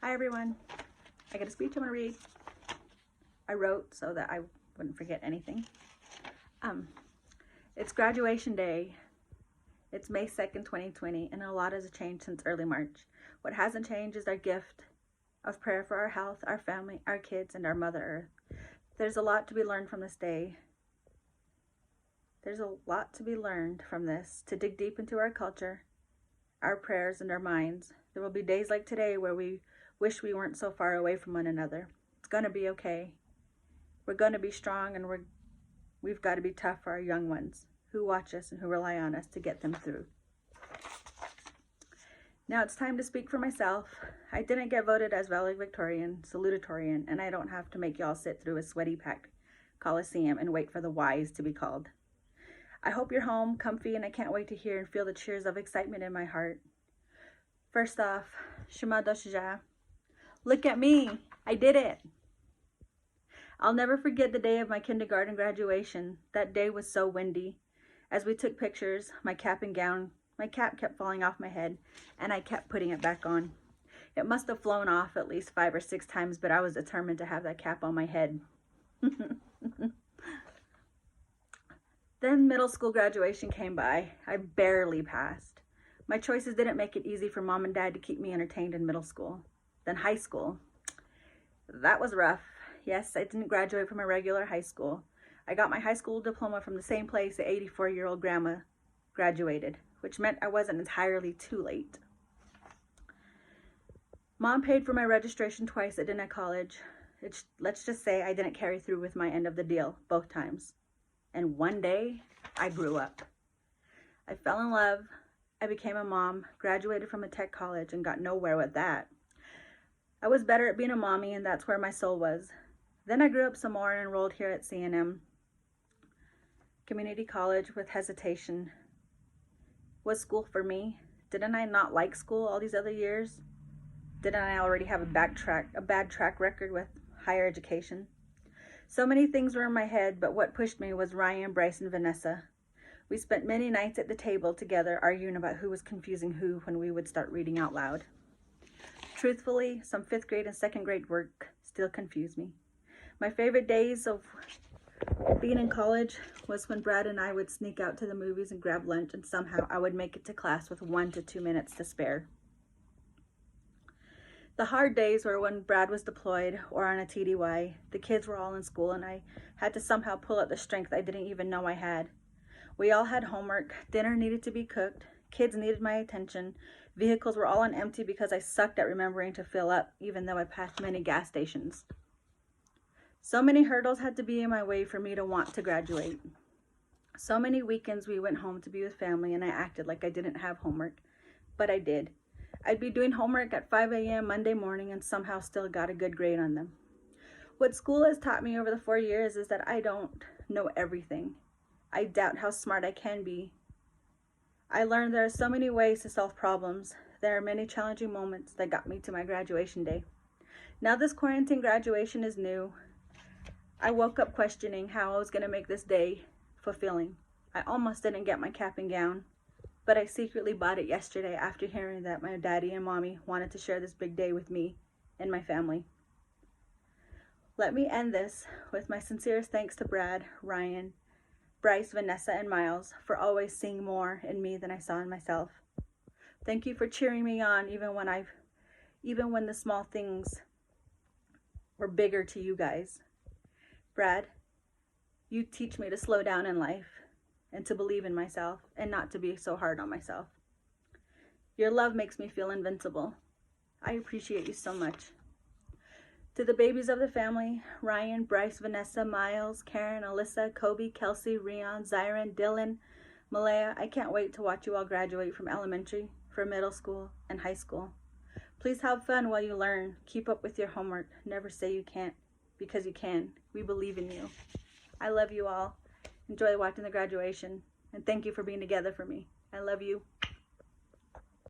Hi everyone. I got a speech I'm gonna read. I wrote so that I wouldn't forget anything. It's graduation day. It's May 2nd, 2020, and a lot has changed since early March. What hasn't changed is our gift of prayer for our health, our family, our kids, and our Mother Earth. There's a lot to be learned from this day. There's a lot to be learned from this, to dig deep into our culture, our prayers, and our minds. There will be days like today where we wish we weren't so far away from one another. It's going to be okay. We're going to be strong, and we've got to be tough for our young ones who watch us and who rely on us to get them through. Now it's time to speak for myself. I didn't get voted as valedictorian, salutatorian, and I don't have to make y'all sit through a sweaty packed coliseum and wait for the whys to be called. I hope you're home, comfy, and I can't wait to hear and feel the cheers of excitement in my heart. First off, Shema Doshaja. Look at me, I did it. I'll never forget the day of my kindergarten graduation. That day was so windy. As we took pictures, my cap kept falling off my head, and I kept putting it back on. It must have flown off at least 5 or 6 times, but I was determined to have that cap on my head. Then middle school graduation came by. I barely passed. My choices didn't make it easy for mom and dad to keep me entertained in middle school. Then high school. That was rough. Yes, I didn't graduate from a regular high school. I got my high school diploma from the same place the 84-year-old grandma graduated, which meant I wasn't entirely too late. Mom paid for my registration twice at Dinnett College. Let's just say I didn't carry through with my end of the deal both times. And one day, I grew up. I fell in love. I became a mom, graduated from a tech college, and got nowhere with that. I was better at being a mommy, and that's where my soul was. Then I grew up some more and enrolled here at C&M Community College with hesitation. Was school for me? Didn't I not like school all these other years? Didn't I already have a bad track record with higher education? So many things were in my head, but what pushed me was Ryan, Bryce, and Vanessa. We spent many nights at the table together arguing about who was confusing who when we would start reading out loud. Truthfully, some 5th grade and 2nd grade work still confuse me. My favorite days of being in college was when Brad and I would sneak out to the movies and grab lunch, and somehow I would make it to class with 1 to 2 minutes to spare. The hard days were when Brad was deployed or on a TDY. The kids were all in school, and I had to somehow pull out the strength I didn't even know I had. We all had homework, dinner needed to be cooked, kids needed my attention, vehicles were all on empty because I sucked at remembering to fill up, even though I passed many gas stations. So many hurdles had to be in my way for me to want to graduate. So many weekends we went home to be with family, and I acted like I didn't have homework, but I did. I'd be doing homework at 5 a.m. Monday morning and somehow still got a good grade on them. What school has taught me over the 4 years is that I don't know everything. I doubt how smart I can be. I learned there are so many ways to solve problems. There are many challenging moments that got me to my graduation day. Now this quarantine graduation is new. I woke up questioning how I was going to make this day fulfilling. I almost didn't get my cap and gown, but I secretly bought it yesterday after hearing that my daddy and mommy wanted to share this big day with me and my family. Let me end this with my sincerest thanks to Brad, Ryan, Bryce, Vanessa, and Miles for always seeing more in me than I saw in myself. Thank you for cheering me on even when the small things were bigger to you guys. Brad, you teach me to slow down in life and to believe in myself and not to be so hard on myself. Your love makes me feel invincible. I appreciate you so much. To the babies of the family, Ryan, Bryce, Vanessa, Miles, Karen, Alyssa, Kobe, Kelsey, Rion, Zyron, Dylan, Malaya, I can't wait to watch you all graduate from elementary, from middle school, and high school. Please have fun while you learn. Keep up with your homework. Never say you can't, because you can. We believe in you. I love you all. Enjoy watching the graduation, and thank you for being together for me. I love you.